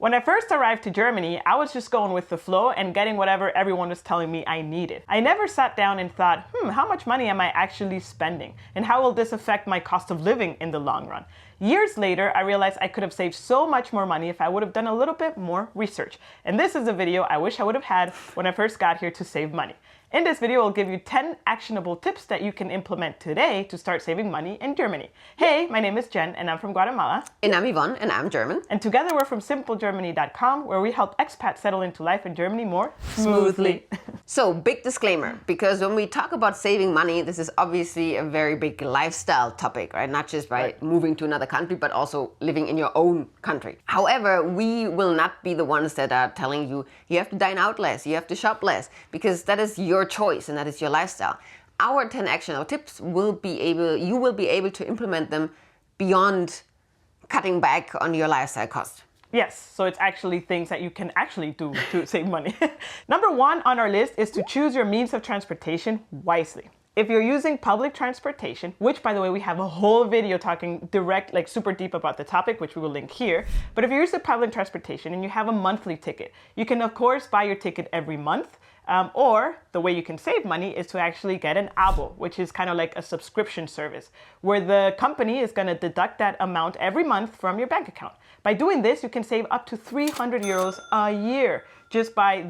When I first arrived to Germany, I was just going with the flow and getting whatever everyone was telling me I needed. I never sat down and thought, how much money am I actually spending? And how will this affect my cost of living in the long run? Years later, I realized I could have saved so much more money if I would have done a little bit more research. And this is a video I wish I would have had when I first got here to save money. In this video, I'll give you 10 actionable tips that you can implement today to start saving money in Germany. Hey, my name is Jen and I'm from Guatemala. And I'm Yvonne and I'm German. And together we're from simplegermany.com, where we help expats settle into life in Germany more smoothly. So, big disclaimer, because when we talk about saving money, this is obviously a very big lifestyle topic, right? Not just by moving to another country, but also living in your own country. However, we will not be the ones that are telling you, you have to dine out less, you have to shop less, because that is your choice and that is your lifestyle. Our 10 actionable tips you will be able to implement them beyond cutting back on your lifestyle cost. Yes, so it's actually things that you can actually do to save money. Number one on our list is to choose your means of transportation wisely. If you're using public transportation, which by the way, we have a whole video talking super deep about the topic, which we will link here. But if you're using public transportation and you have a monthly ticket, you can of course buy your ticket every month. Or the way you can save money is to actually get an abo, which is kind of like a subscription service, where the company is going to deduct that amount every month from your bank account. By doing this, you can save up to 300 euros a year just by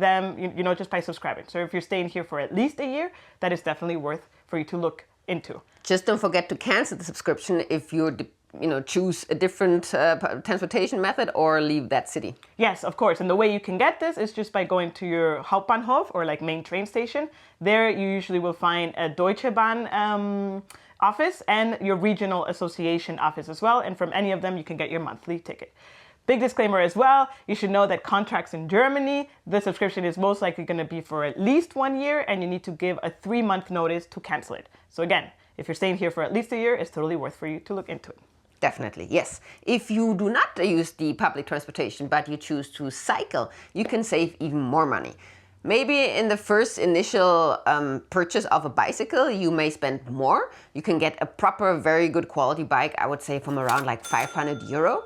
just by subscribing. So if you're staying here for at least a year, that is definitely worth for you to look into. Just don't forget to cancel the subscription if you choose a different transportation method or leave that city. Yes, of course. And the way you can get this is just by going to your Hauptbahnhof, or like main train station. There you usually will find a Deutsche Bahn office and your regional association office as well. And from any of them, you can get your monthly ticket. Big disclaimer as well, you should know that contracts in Germany, the subscription is most likely going to be for at least 1 year, and you need to give a 3-month notice to cancel it. So again, if you're staying here for at least a year, it's totally worth for you to look into it. Definitely, yes. If you do not use the public transportation, but you choose to cycle, you can save even more money. Maybe in the first initial purchase of a bicycle, you may spend more. You can get a proper, very good quality bike, I would say from around like 500 euro.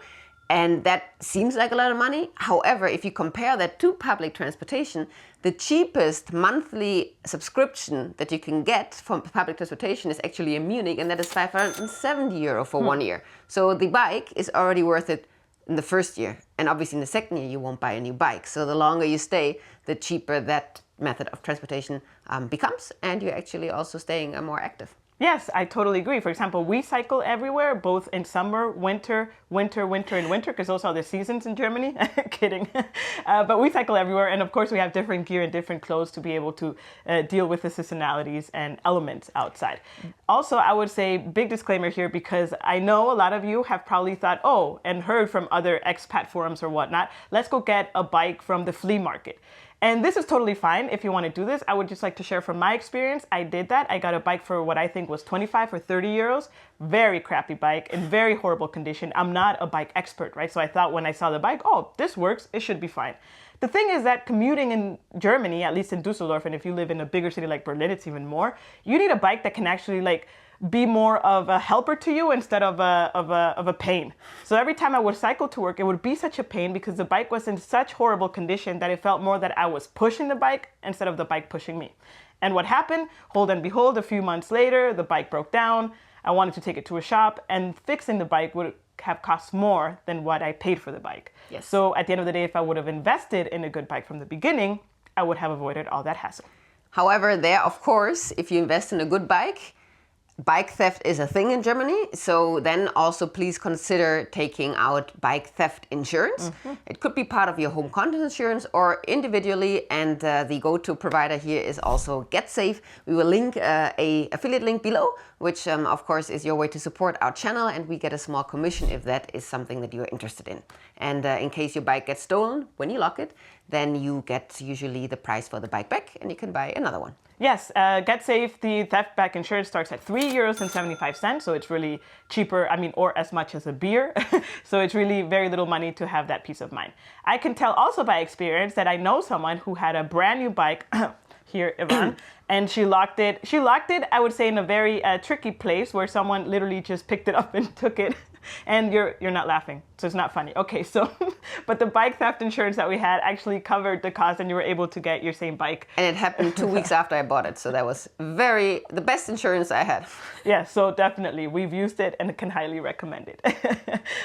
And that seems like a lot of money. However, if you compare that to public transportation, the cheapest monthly subscription that you can get from public transportation is actually in Munich, and that is 570 euro for 1 year. So the bike is already worth it in the first year. And obviously in the second year, you won't buy a new bike. So the longer you stay, the cheaper that method of transportation becomes, and you're actually also staying more active. Yes, I totally agree. For example, we cycle everywhere, both in summer, winter, and winter, because those are the seasons in Germany. Kidding. But we cycle everywhere. And of course, we have different gear and different clothes to be able to deal with the seasonalities and elements outside. Also, I would say big disclaimer here, because I know a lot of you have probably thought, and heard from other expat forums or whatnot, let's go get a bike from the flea market. And this is totally fine if you want to do this. I would just like to share from my experience. I did that. I got a bike for what I think was 25 or 30 euros. Very crappy bike in very horrible condition. I'm not a bike expert, right? So I thought when I saw the bike, this works. It should be fine. The thing is that commuting in Germany, at least in Düsseldorf, and if you live in a bigger city like Berlin, it's even more, you need a bike that can actually be more of a helper to you instead of a pain. So every time I would cycle to work, it would be such a pain because the bike was in such horrible condition that it felt more that I was pushing the bike instead of the bike pushing me. And what happened? Hold and behold, a few months later, the bike broke down. I wanted to take it to a shop, and fixing the bike would have cost more than what I paid for the bike. Yes. So at the end of the day, if I would have invested in a good bike from the beginning, I would have avoided all that hassle. However, of course, if you invest in a good bike theft is a thing in Germany, so then also please consider taking out bike theft insurance. It could be part of your home contents insurance or individually, and the go-to provider here is also GETSAFE. We will link a affiliate link below, which of course is your way to support our channel, and we get a small commission if that is something that you're interested in. And in case your bike gets stolen, when you lock it, then you get usually the price for the bike back and you can buy another one. Yes, GetSafe, the theft back insurance starts at 3.75 euros, so it's really cheaper, or as much as a beer. So it's really very little money to have that peace of mind. I can tell also by experience that I know someone who had a brand new bike, here, Yvonne, and she locked it, I would say, in a very tricky place where someone literally just picked it up and took it. And you're not laughing, so it's not funny. Okay, so, but the bike theft insurance that we had actually covered the cost and you were able to get your same bike. And it happened 2 weeks after I bought it. So that was the best insurance I had. Yeah, so definitely we've used it and can highly recommend it.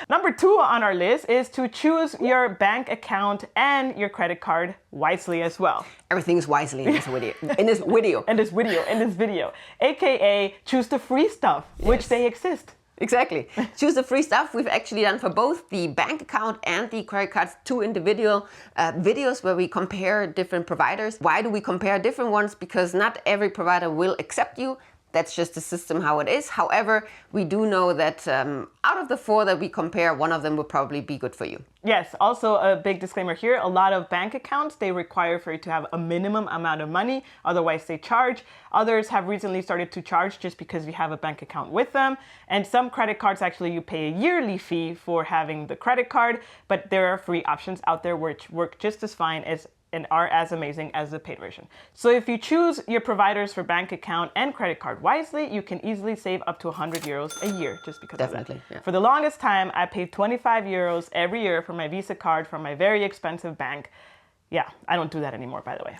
Number 2 on our list is to choose your bank account and your credit card wisely as well. Everything's wisely in this video. In this video. AKA choose the free stuff, which they exist. Exactly. Choose the free stuff. We've actually done for both the bank account and the credit cards 2 individual videos where we compare different providers. Why do we compare different ones? Because not every provider will accept you. That's just the system how it is. However, we do know that out of the 4 that we compare, one of them will probably be good for you. Yes, also a big disclaimer here. A lot of bank accounts, they require for you to have a minimum amount of money. Otherwise, they charge. Others have recently started to charge just because you have a bank account with them. And some credit cards, actually, you pay a yearly fee for having the credit card. But there are free options out there which work just as fine as and are as amazing as the paid version. So if you choose your providers for bank account and credit card wisely, you can easily save up to 100 euros a year just because of that. Yeah. For the longest time, I paid 25 euros every year for my Visa card from my very expensive bank. Yeah, I don't do that anymore, by the way.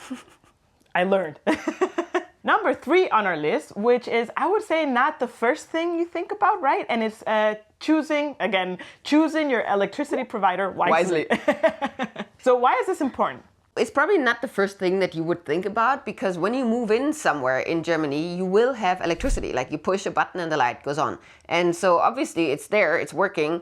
I learned. Number 3 on our list, which is, I would say, not the first thing you think about, right? And it's choosing your electricity provider wisely. So why is this important? It's probably not the first thing that you would think about, because when you move in somewhere in Germany, you will have electricity. Like you push a button and the light goes on. And so obviously it's there, it's working.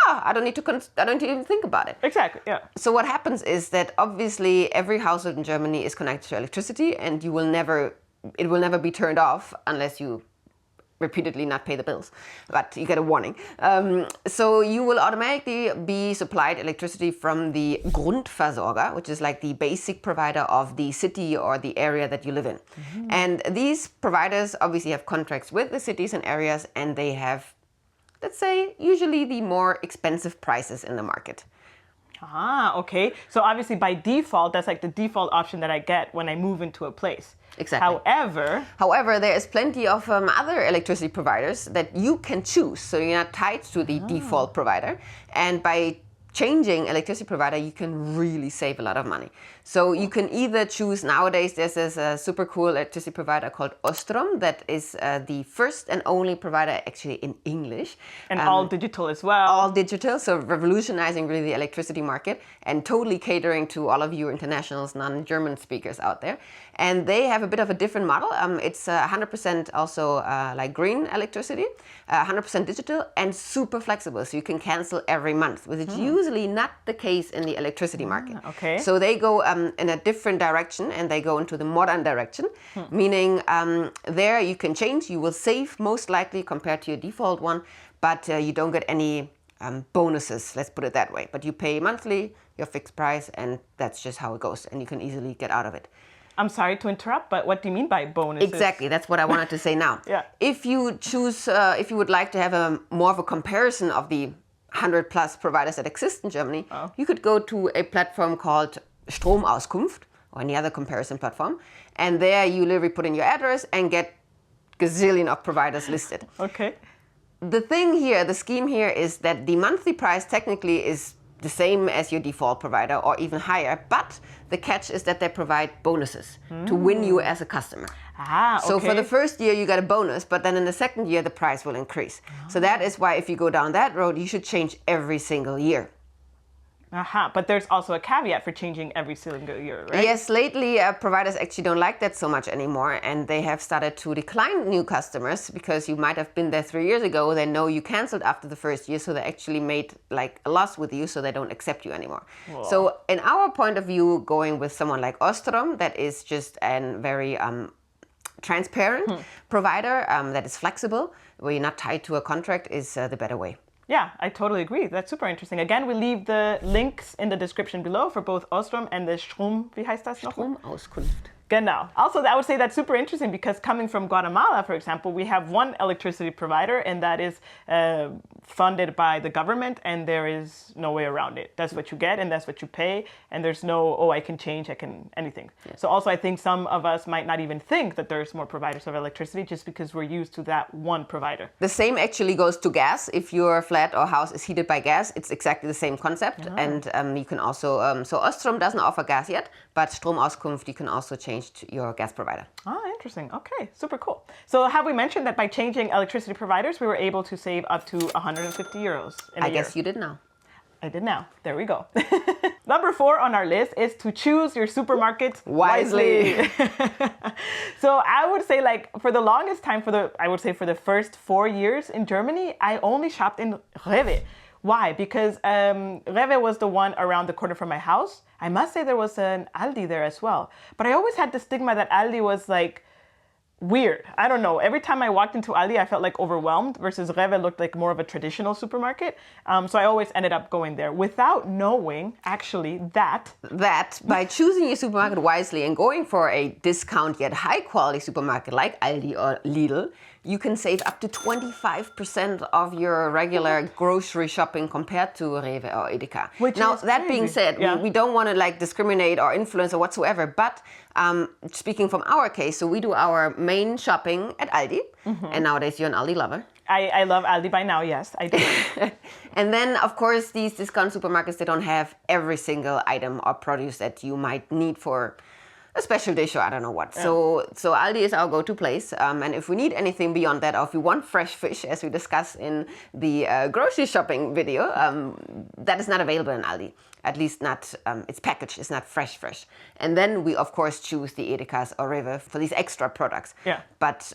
I don't need to even think about it. Exactly, yeah. So what happens is that obviously every household in Germany is connected to electricity, and it will never be turned off unless you repeatedly not pay the bills, but you get a warning. So you will automatically be supplied electricity from the Grundversorger, which is like the basic provider of the city or the area that you live in. Mm-hmm. And these providers obviously have contracts with the cities and areas, and they have, let's say, usually the more expensive prices in the market. Okay. So obviously by default, that's like the default option that I get when I move into a place. Exactly. However, there is plenty of other electricity providers that you can choose. So you're not tied to the default provider. And by changing electricity provider, you can really save a lot of money. So you can either choose, nowadays there's this super cool electricity provider called Ostrom that is the first and only provider actually in English. And all digital as well. All digital, so revolutionizing really the electricity market and totally catering to all of you internationals, non-German speakers out there. And they have a bit of a different model. It's 100% also like green electricity, 100% digital and super flexible. So you can cancel every month, which is usually not the case in the electricity market. Okay. So they go in a different direction, and they go into the modern direction, meaning there you can change. You will save most likely compared to your default one, but you don't get any bonuses, let's put it that way. But you pay monthly, your fixed price, and that's just how it goes, and you can easily get out of it. I'm sorry to interrupt, but what do you mean by bonuses? Exactly, that's what I wanted to say now. Yeah. If you choose, if you would like to have more of a comparison of the 100 plus providers that exist in Germany, you could go to a platform called Stromauskunft or any other comparison platform, and there you literally put in your address and get gazillion of providers listed. Okay. The thing here, the scheme here is that the monthly price technically is the same as your default provider or even higher, but the catch is that they provide bonuses to win you as a customer. Okay. So for the first year you get a bonus, but then in the second year the price will increase. So that is why if you go down that road, you should change every single year. But there's also a caveat for changing every single year, right? Yes, lately providers actually don't like that so much anymore, and they have started to decline new customers because you might have been there 3 years ago. They know you canceled after the first year, so they actually made like a loss with you, so they don't accept you anymore. Whoa. So in our point of view, going with someone like Ostrom, that is just a very transparent provider that is flexible, where you're not tied to a contract, is the better way. Yeah, I totally agree. That's super interesting. Again, we leave the links in the description below for both Ostrom and the Strom, wie heißt das noch? Stromauskunft. Genau. Also, I would say that's super interesting because coming from Guatemala, for example, we have one electricity provider and that is funded by the government and there is no way around it. That's what you get and that's what you pay and there's no, oh, I can change, I can anything. Yeah. So also I think some of us might not even think that there's more providers of electricity just because we're used to that one provider. The same actually goes to gas. If your flat or house is heated by gas, it's exactly the same concept. Oh. And you can also, so Ostrom doesn't offer gas yet, but Stromauskunft, you can also change your gas provider. Ah, interesting. Okay, super cool. So have we mentioned that by changing electricity providers, we were able to save up to 150 euros in a year? I guess you did now. I did now. There we go. Number 4 on our list is to choose your supermarket wisely. So I would say like for the longest time, for the first 4 years in Germany, I only shopped in Rewe. Why? Because Rewe was the one around the corner from my house. I must say there was an Aldi there as well. But I always had the stigma that Aldi was like weird. I don't know. Every time I walked into Aldi, I felt like overwhelmed versus Rewe looked like more of a traditional supermarket. So I always ended up going there without knowing actually that by choosing your supermarket wisely and going for a discount yet high quality supermarket like Aldi or Lidl, you can save up to 25% of your regular grocery shopping compared to Rewe or Edeka. Now, that being said, we don't want to like discriminate or influence or whatsoever, but speaking from our case, so we do our main shopping at Aldi, and nowadays you're an Aldi lover. I love Aldi by now, yes, I do. And then, of course, these discount supermarkets, they don't have every single item or produce that you might need for a special dish or I don't know what. Yeah. So Aldi is our go-to place. And if we need anything beyond that, or if we want fresh fish, as we discussed in the grocery shopping video, that is not available in Aldi. At least not, it's packaged, it's not fresh. And then we, of course, choose the Edekas or Rewe for these extra products. Yeah. But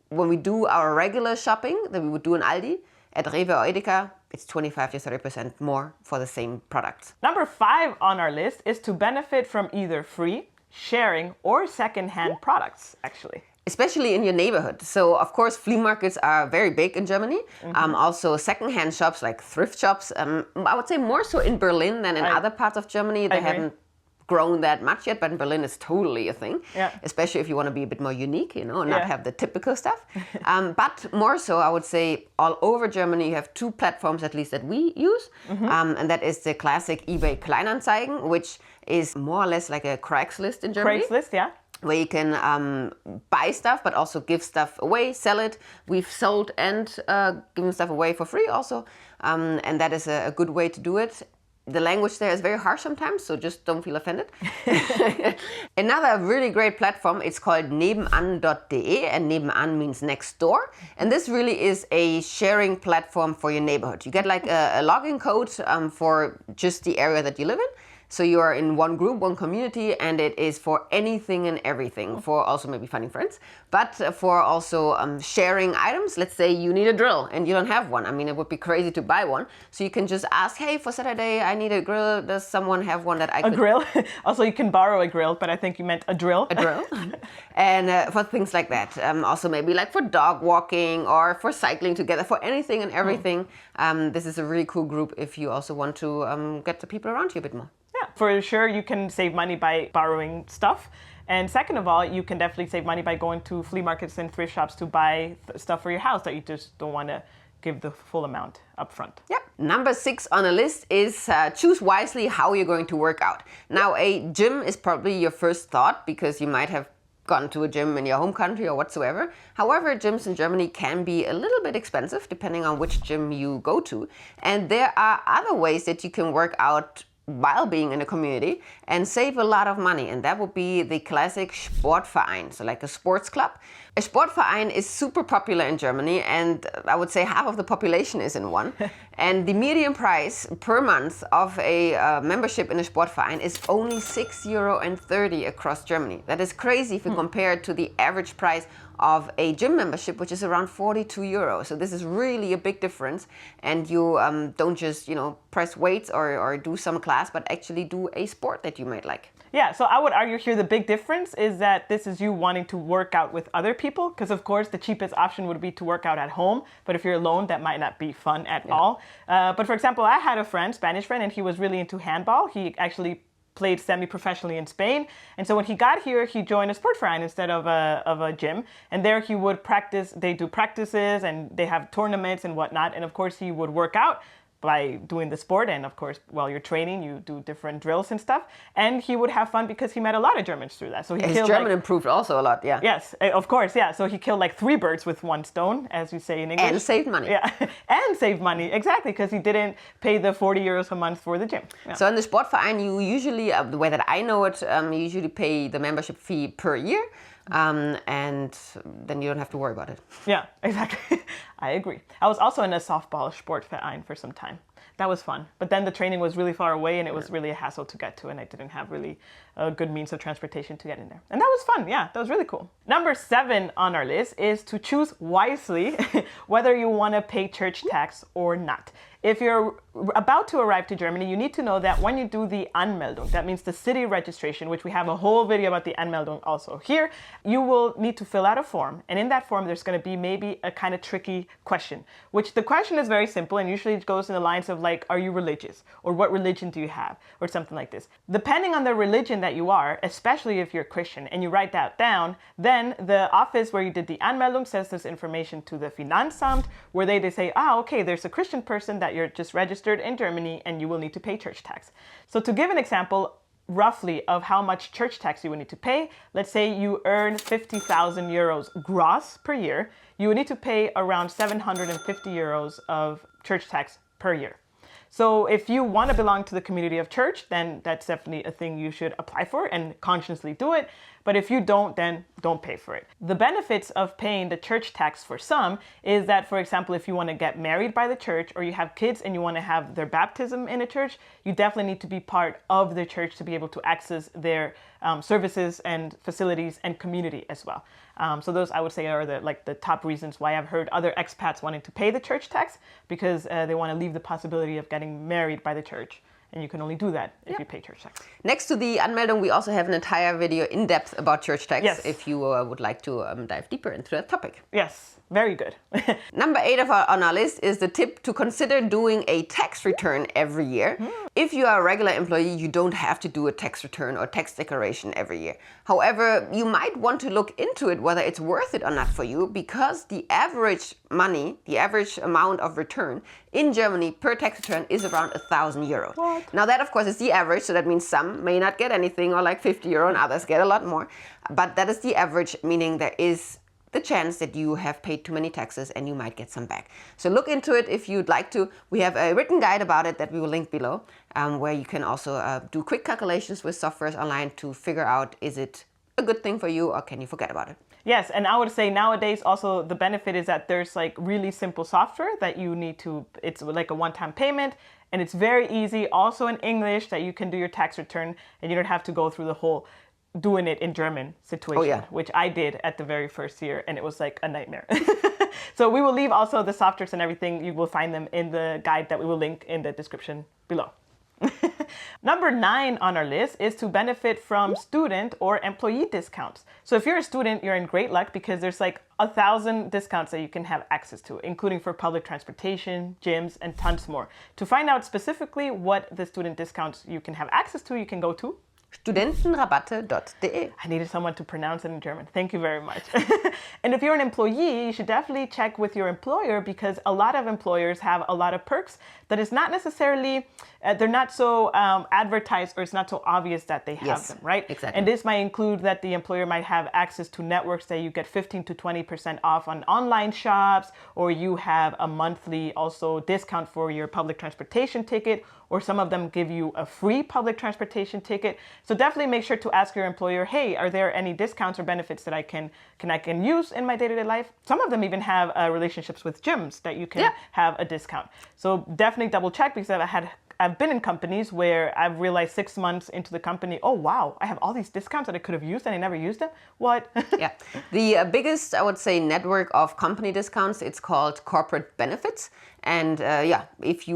when we do our regular shopping that we would do in Aldi, at Rewe or Edeka, it's 25 to 30% more for the same products. Number 5 on our list is to benefit from either free, sharing, or second-hand products, actually. Especially in your neighborhood. So, of course, flea markets are very big in Germany. Also, second-hand shops like thrift shops, I would say more so in Berlin than in other parts of Germany. They haven't grown that much yet, but in Berlin it's totally a thing. Yeah. Especially if you want to be a bit more unique, and not have the typical stuff. But more so, I would say, all over Germany you have 2 platforms at least that we use. And that is the classic eBay Kleinanzeigen, which is more or less like a Craigslist in Germany. Craigslist, yeah. Where you can buy stuff, but also give stuff away, sell it. We've sold and given stuff away for free also. And that is a good way to do it. The language there is very harsh sometimes, so just don't feel offended. Another really great platform, it's called nebenan.de, and nebenan means next door. And this really is a sharing platform for your neighborhood. You get like a login code for just the area that you live in. So you are in one group, one community, and it is for anything and everything, for also maybe finding friends, but for also sharing items. Let's say you need a drill and you don't have one. I mean, it would be crazy to buy one. So you can just ask, hey, for Saturday, I need a grill. Does someone have one that I could... A grill? Also, you can borrow a grill, but I think you meant a drill. A drill. And for things like that. Also maybe like for dog walking or for cycling together, for anything and everything. This is a really cool group if you also want to get the people around you a bit more. Yeah, for sure you can save money by borrowing stuff. And second of all, you can definitely save money by going to flea markets and thrift shops to buy stuff for your house that you just don't want to give the full amount up front. Yep. Number 6 on the list is choose wisely how you're going to work out. Now, a gym is probably your first thought because you might have gone to a gym in your home country or whatsoever. However, gyms in Germany can be a little bit expensive depending on which gym you go to. And there are other ways that you can work out while being in a community and save a lot of money, and that would be the classic Sportverein, so like a sports club. A Sportverein is super popular in Germany, and I would say half of the population is in one. And the median price per month of a membership in a Sportverein is only €6.30 across Germany. That is crazy if you compare it to the average price of a gym membership, which is around €42. So this is really a big difference. And you don't just, press weights or do some class, but actually do a sport that you might like. Yeah, so I would argue here the big difference is that this is you wanting to work out with other people, because of course the cheapest option would be to work out at home, but if you're alone, that might not be fun at all. But for example, I had a friend, Spanish friend, and he was really into handball. He actually played semi-professionally in Spain. And so when he got here, he joined a sportverein instead of a gym. And there he would practice, they do practices and they have tournaments and whatnot. And of course he would work out by doing the sport. And of course, while you're training, you do different drills and stuff. And he would have fun because he met a lot of Germans through that. So his German improved also a lot, yeah. Yes, of course, yeah. So he killed like 3 birds with 1 stone, as you say in English. And saved money. Yeah, and saved money, exactly, because he didn't pay the 40 euros a month for the gym. Yeah. So in the Sportverein, you usually, the way that I know it, you usually pay the membership fee per year. And then you don't have to worry about it. Yeah, exactly. I agree. I was also in a softball Sportverein for some time. That was fun. But then the training was really far away and it was really a hassle to get to, and I didn't have really a good means of transportation to get in there. And that was fun. Yeah, that was really cool. Number 7 on our list is to choose wisely whether you want to pay church tax or not. If you're about to arrive to Germany, you need to know that when you do the Anmeldung, that means the city registration, which we have a whole video about the Anmeldung also here, you will need to fill out a form. And in that form, there's going to be maybe a kind of tricky question, which the question is very simple and usually it goes in the lines of like, are you religious? Or what religion do you have? Or something like this. Depending on the religion that you are, especially if you're Christian, and you write that down, then the office where you did the Anmeldung sends this information to the Finanzamt, where they say, okay, there's a Christian person that you're just registered in Germany and you will need to pay church tax. So to give an example roughly of how much church tax you would need to pay, let's say you earn 50,000 euros gross per year, you would need to pay around 750 euros of church tax per year. So if you want to belong to the community of church, then that's definitely a thing you should apply for and consciously do it. But if you don't, then don't pay for it. The benefits of paying the church tax for some is that, for example, if you want to get married by the church or you have kids and you want to have their baptism in a church, you definitely need to be part of the church to be able to access their services and facilities and community as well. So those, I would say, are the top reasons why I've heard other expats wanting to pay the church tax, because they want to leave the possibility of getting married by the church. And you can only do that if you pay church tax. Next to the Anmeldung, we also have an entire video in depth about church tax, yes, if you would like to dive deeper into that topic. Yes, very good. Number 8 on our list is the tip to consider doing a tax return every year. If you are a regular employee, you don't have to do a tax return or tax declaration every year. However, you might want to look into it whether it's worth it or not for you, because the average money, the average amount of return in Germany per tax return is around 1,000 euros. What? Now that of course is the average, so that means some may not get anything or like 50 euro and others get a lot more. But that is the average, meaning there is the chance that you have paid too many taxes and you might get some back. So look into it if you'd like to. We have a written guide about it that we will link below, where you can also do quick calculations with softwares online to figure out, is it a good thing for you or can you forget about it? Yes, and I would say nowadays also the benefit is that there's like really simple software that you need to, it's like a one-time payment, and it's very easy also in English that you can do your tax return and you don't have to go through the whole doing it in German situation, which I did at the very first year, and it was like a nightmare. So we will leave also the softwares and everything. You will find them in the guide that we will link in the description below. Number 9 on our list is to benefit from student or employee discounts. So if you're a student, you're in great luck because there's like 1,000 discounts that you can have access to, including for public transportation, gyms, and tons more. To find out specifically what the student discounts you can have access to, you can go to studentenrabatte.de. I needed someone to pronounce it in German. Thank you very much. And if you're an employee, you should definitely check with your employer, because a lot of employers have a lot of perks that is not necessarily, they're not so advertised, or it's not so obvious that they have them, right? Exactly. And this might include that the employer might have access to networks that you get 15 to 20% off on online shops, or you have a monthly also discount for your public transportation ticket, or some of them give you a free public transportation ticket. So definitely make sure to ask your employer, hey, are there any discounts or benefits that I can use in my day-to-day life? Some of them even have relationships with gyms that you can have a discount. So definitely double check, because I've been in companies where I've realized 6 months into the company, oh wow, I have all these discounts that I could have used and I never used them. What? Yeah, the biggest, I would say, network of company discounts, it's called corporate benefits. And if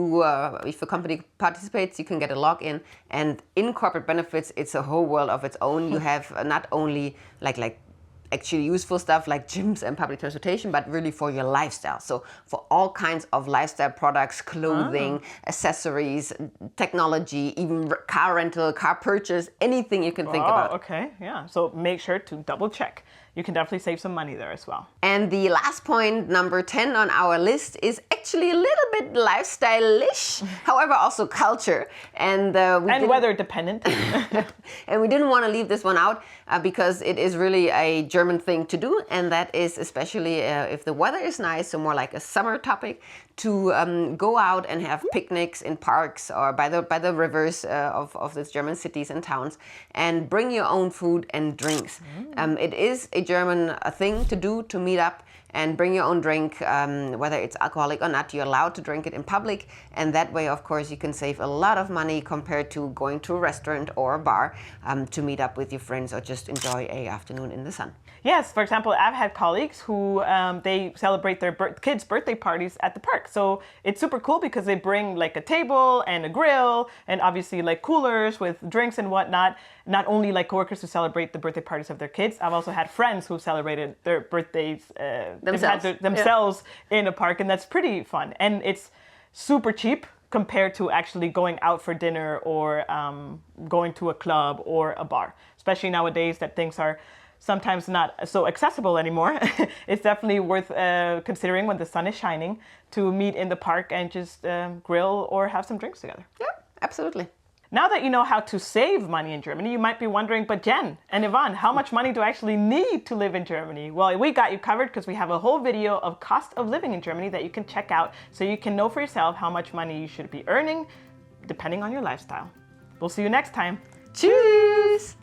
a company participates, you can get a login. And in corporate benefits, it's a whole world of its own. You have not only like actually useful stuff like gyms and public transportation, but really for your lifestyle. So for all kinds of lifestyle products, clothing, accessories, technology, even car rental, car purchase, anything you can think about. Okay, yeah. So make sure to double check. You can definitely save some money there as well. And the last point, number 10 on our list, is actually a little bit lifestyle-ish, however also culture. And weather dependent. And we didn't want to leave this one out because it is really a German thing to do, and that is especially if the weather is nice, so more like a summer topic, to go out and have picnics in parks or by the rivers of these German cities and towns, and bring your own food and drinks. It is a German thing to do, to meet up and bring your own drink, whether it's alcoholic or not. You're allowed to drink it in public, and that way, of course, you can save a lot of money compared to going to a restaurant or a bar to meet up with your friends or just enjoy an afternoon in the sun. Yes, for example, I've had colleagues who they celebrate their kids' birthday parties at the park. So it's super cool because they bring like a table and a grill and obviously like coolers with drinks and whatnot. Not only like coworkers who celebrate the birthday parties of their kids, I've also had friends who celebrated their birthdays themselves in a park, and that's pretty fun. And it's super cheap compared to actually going out for dinner or going to a club or a bar, especially nowadays that things are sometimes not so accessible anymore. It's definitely worth considering when the sun is shining to meet in the park and just grill or have some drinks together. Yeah, absolutely. Now that you know how to save money in Germany, you might be wondering, but Jen and Yvonne, how much money do I actually need to live in Germany? Well, we got you covered because we have a whole video of cost of living in Germany that you can check out so you can know for yourself how much money you should be earning depending on your lifestyle. We'll see you next time. Tschüss!